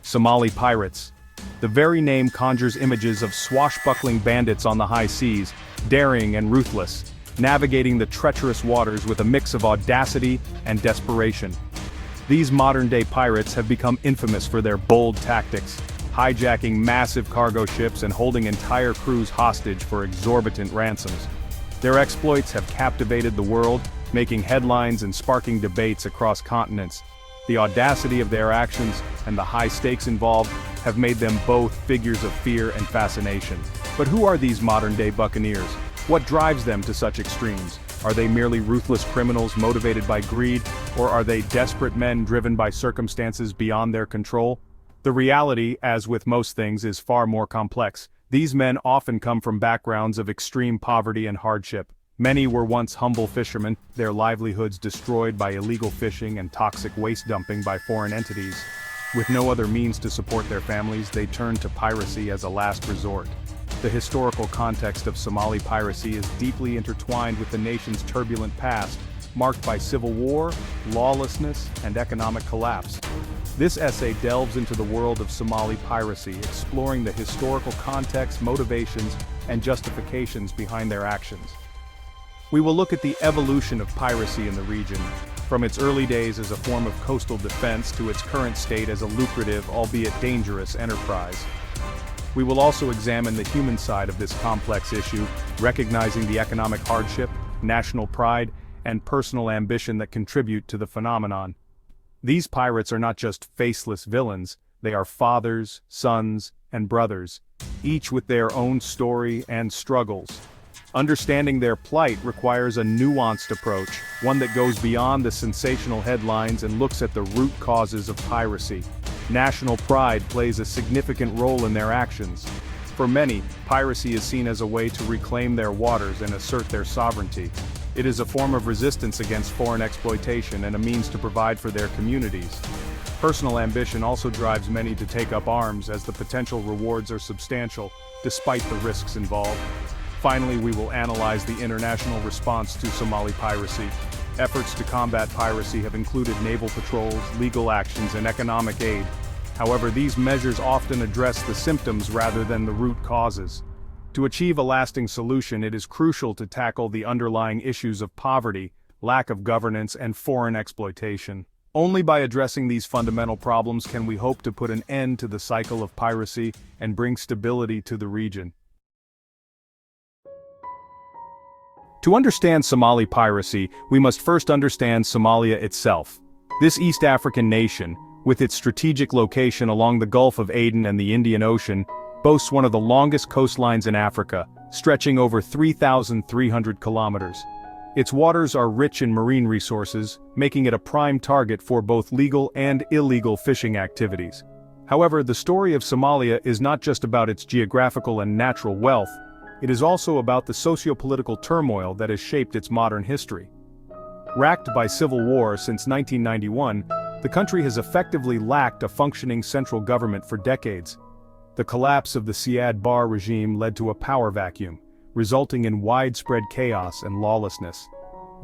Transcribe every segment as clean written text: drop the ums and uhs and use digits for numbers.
Somali pirates. The very name conjures images of swashbuckling bandits on the high seas, daring and ruthless, navigating the treacherous waters with a mix of audacity and desperation. These modern-day pirates have become infamous for their bold tactics, hijacking massive cargo ships and holding entire crews hostage for exorbitant ransoms. Their exploits have captivated the world, making headlines and sparking debates across continents. The audacity of their actions and the high stakes involved have made them both figures of fear and fascination. But who are these modern-day buccaneers? What drives them to such extremes? Are they merely ruthless criminals motivated by greed, or are they desperate men driven by circumstances beyond their control? The reality, as with most things, is far more complex. These men often come from backgrounds of extreme poverty and hardship. Many were once humble fishermen, their livelihoods destroyed by illegal fishing and toxic waste dumping by foreign entities. With no other means to support their families, they turned to piracy as a last resort. The historical context of Somali piracy is deeply intertwined with the nation's turbulent past, marked by civil war, lawlessness, and economic collapse. This essay delves into the world of Somali piracy, exploring the historical context, motivations, and justifications behind their actions. We will look at the evolution of piracy in the region, from its early days as a form of coastal defense to its current state as a lucrative, albeit dangerous, enterprise. We will also examine the human side of this complex issue, recognizing the economic hardship, national pride, and personal ambition that contribute to the phenomenon. These pirates are not just faceless villains, they are fathers, sons, and brothers, each with their own story and struggles. Understanding their plight requires a nuanced approach, one that goes beyond the sensational headlines and looks at the root causes of piracy. National pride plays a significant role in their actions. For many, piracy is seen as a way to reclaim their waters and assert their sovereignty. It is a form of resistance against foreign exploitation and a means to provide for their communities. Personal ambition also drives many to take up arms, as the potential rewards are substantial, despite the risks involved. Finally, we will analyze the international response to Somali piracy. Efforts to combat piracy have included naval patrols, legal actions, and economic aid. However, these measures often address the symptoms rather than the root causes. To achieve a lasting solution, it is crucial to tackle the underlying issues of poverty, lack of governance, and foreign exploitation. Only by addressing these fundamental problems can we hope to put an end to the cycle of piracy and bring stability to the region. To understand Somali piracy, we must first understand Somalia itself. This East African nation, with its strategic location along the Gulf of Aden and the Indian Ocean, boasts one of the longest coastlines in Africa, stretching over 3,300 kilometers. Its waters are rich in marine resources, making it a prime target for both legal and illegal fishing activities. However, the story of Somalia is not just about its geographical and natural wealth. It is also about the socio-political turmoil that has shaped its modern history. Racked by civil war since 1991, the country has effectively lacked a functioning central government for decades. The collapse of the Siad Barre regime led to a power vacuum, resulting in widespread chaos and lawlessness.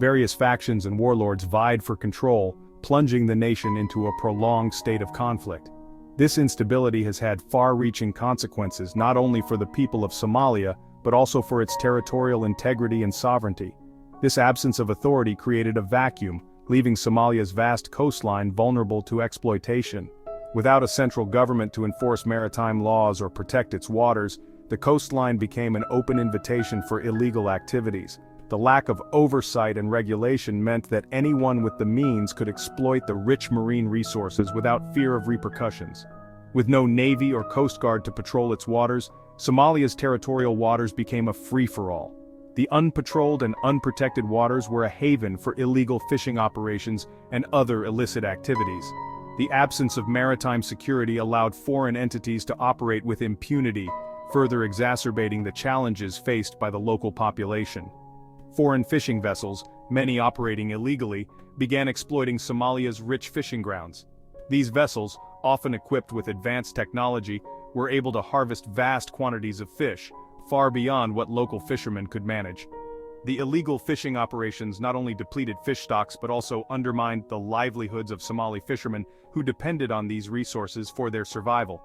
Various factions and warlords vied for control, plunging the nation into a prolonged state of conflict. This instability has had far-reaching consequences not only for the people of Somalia, but also for its territorial integrity and sovereignty. This absence of authority created a vacuum, leaving Somalia's vast coastline vulnerable to exploitation. Without a central government to enforce maritime laws or protect its waters, the coastline became an open invitation for illegal activities. The lack of oversight and regulation meant that anyone with the means could exploit the rich marine resources without fear of repercussions. With no navy or coast guard to patrol its waters, Somalia's territorial waters became a free-for-all. The unpatrolled and unprotected waters were a haven for illegal fishing operations and other illicit activities. The absence of maritime security allowed foreign entities to operate with impunity, further exacerbating the challenges faced by the local population. Foreign fishing vessels, many operating illegally, began exploiting Somalia's rich fishing grounds. These vessels, often equipped with advanced technology, were able to harvest vast quantities of fish, far beyond what local fishermen could manage. The illegal fishing operations not only depleted fish stocks but also undermined the livelihoods of Somali fishermen who depended on these resources for their survival.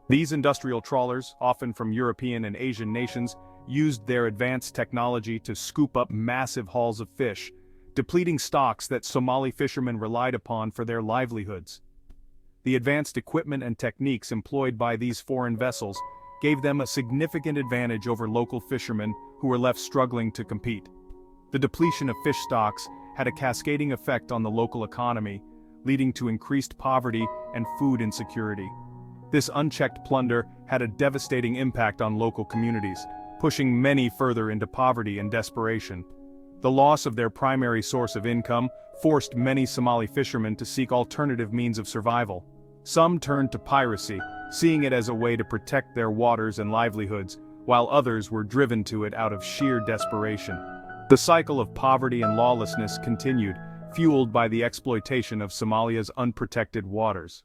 These industrial trawlers, often from European and Asian nations, used their advanced technology to scoop up massive hauls of fish, depleting stocks that Somali fishermen relied upon for their livelihoods. The advanced equipment and techniques employed by these foreign vessels gave them a significant advantage over local fishermen who were left struggling to compete. The depletion of fish stocks had a cascading effect on the local economy, leading to increased poverty and food insecurity. This unchecked plunder had a devastating impact on local communities, pushing many further into poverty and desperation. The loss of their primary source of income forced many Somali fishermen to seek alternative means of survival. Some turned to piracy, seeing it as a way to protect their waters and livelihoods, while others were driven to it out of sheer desperation. The cycle of poverty and lawlessness continued, fueled by the exploitation of Somalia's unprotected waters.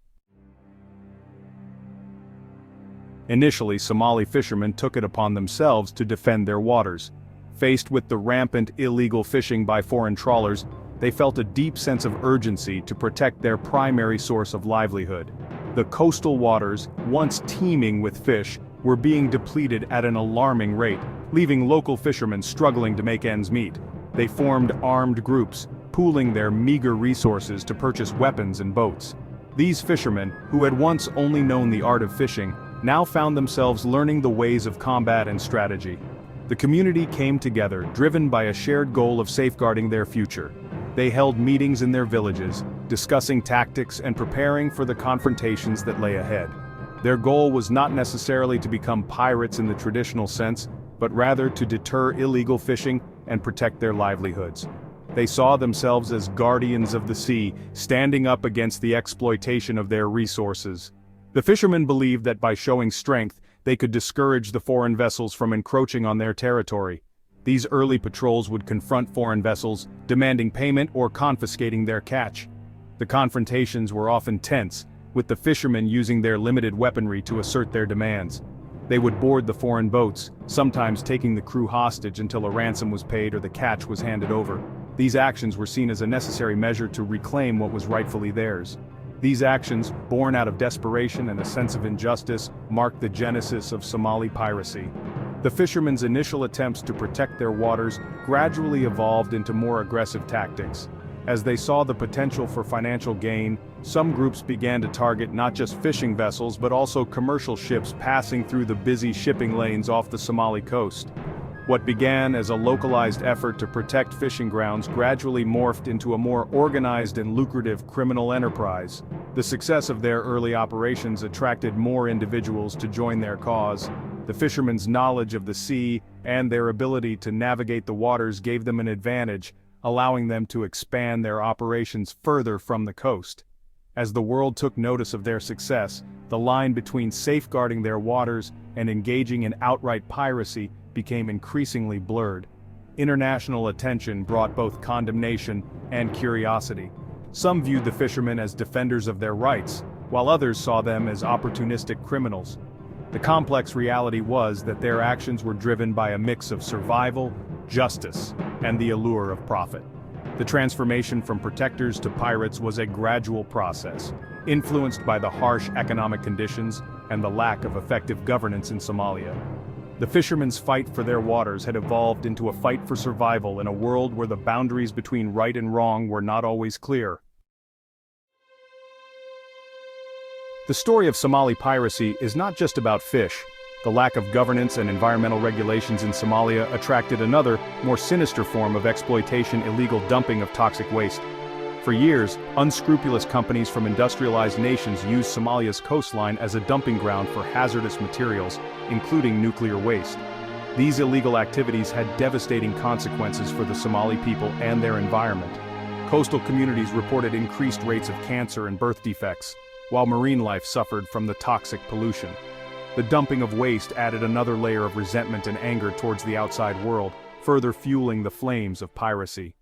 Initially, Somali fishermen took it upon themselves to defend their waters. Faced with the rampant illegal fishing by foreign trawlers, they felt a deep sense of urgency to protect their primary source of livelihood. The coastal waters, once teeming with fish, were being depleted at an alarming rate, leaving local fishermen struggling to make ends meet. They formed armed groups, pooling their meager resources to purchase weapons and boats. These fishermen, who had once only known the art of fishing, now found themselves learning the ways of combat and strategy. The community came together, driven by a shared goal of safeguarding their future. They held meetings in their villages, discussing tactics and preparing for the confrontations that lay ahead. Their goal was not necessarily to become pirates in the traditional sense, but rather to deter illegal fishing and protect their livelihoods. They saw themselves as guardians of the sea, standing up against the exploitation of their resources. The fishermen believed that by showing strength, they could discourage the foreign vessels from encroaching on their territory. These early patrols would confront foreign vessels, demanding payment or confiscating their catch. The confrontations were often tense, with the fishermen using their limited weaponry to assert their demands. They would board the foreign boats, sometimes taking the crew hostage until a ransom was paid or the catch was handed over. These actions were seen as a necessary measure to reclaim what was rightfully theirs. These actions, born out of desperation and a sense of injustice, marked the genesis of Somali piracy. The fishermen's initial attempts to protect their waters gradually evolved into more aggressive tactics. As they saw the potential for financial gain, some groups began to target not just fishing vessels but also commercial ships passing through the busy shipping lanes off the Somali coast. What began as a localized effort to protect fishing grounds gradually morphed into a more organized and lucrative criminal enterprise. The success of their early operations attracted more individuals to join their cause. The fishermen's knowledge of the sea and their ability to navigate the waters gave them an advantage, allowing them to expand their operations further from the coast. As the world took notice of their success, the line between safeguarding their waters and engaging in outright piracy became increasingly blurred. International attention brought both condemnation and curiosity. Some viewed the fishermen as defenders of their rights, while others saw them as opportunistic criminals. The complex reality was that their actions were driven by a mix of survival, justice, and the allure of profit. The transformation from protectors to pirates was a gradual process, influenced by the harsh economic conditions and the lack of effective governance in Somalia. The fishermen's fight for their waters had evolved into a fight for survival in a world where the boundaries between right and wrong were not always clear. The story of Somali piracy is not just about fish. The lack of governance and environmental regulations in Somalia attracted another, more sinister form of exploitation: illegal dumping of toxic waste. For years, unscrupulous companies from industrialized nations used Somalia's coastline as a dumping ground for hazardous materials, including nuclear waste. These illegal activities had devastating consequences for the Somali people and their environment. Coastal communities reported increased rates of cancer and birth defects, while marine life suffered from the toxic pollution. The dumping of waste added another layer of resentment and anger towards the outside world, further fueling the flames of piracy.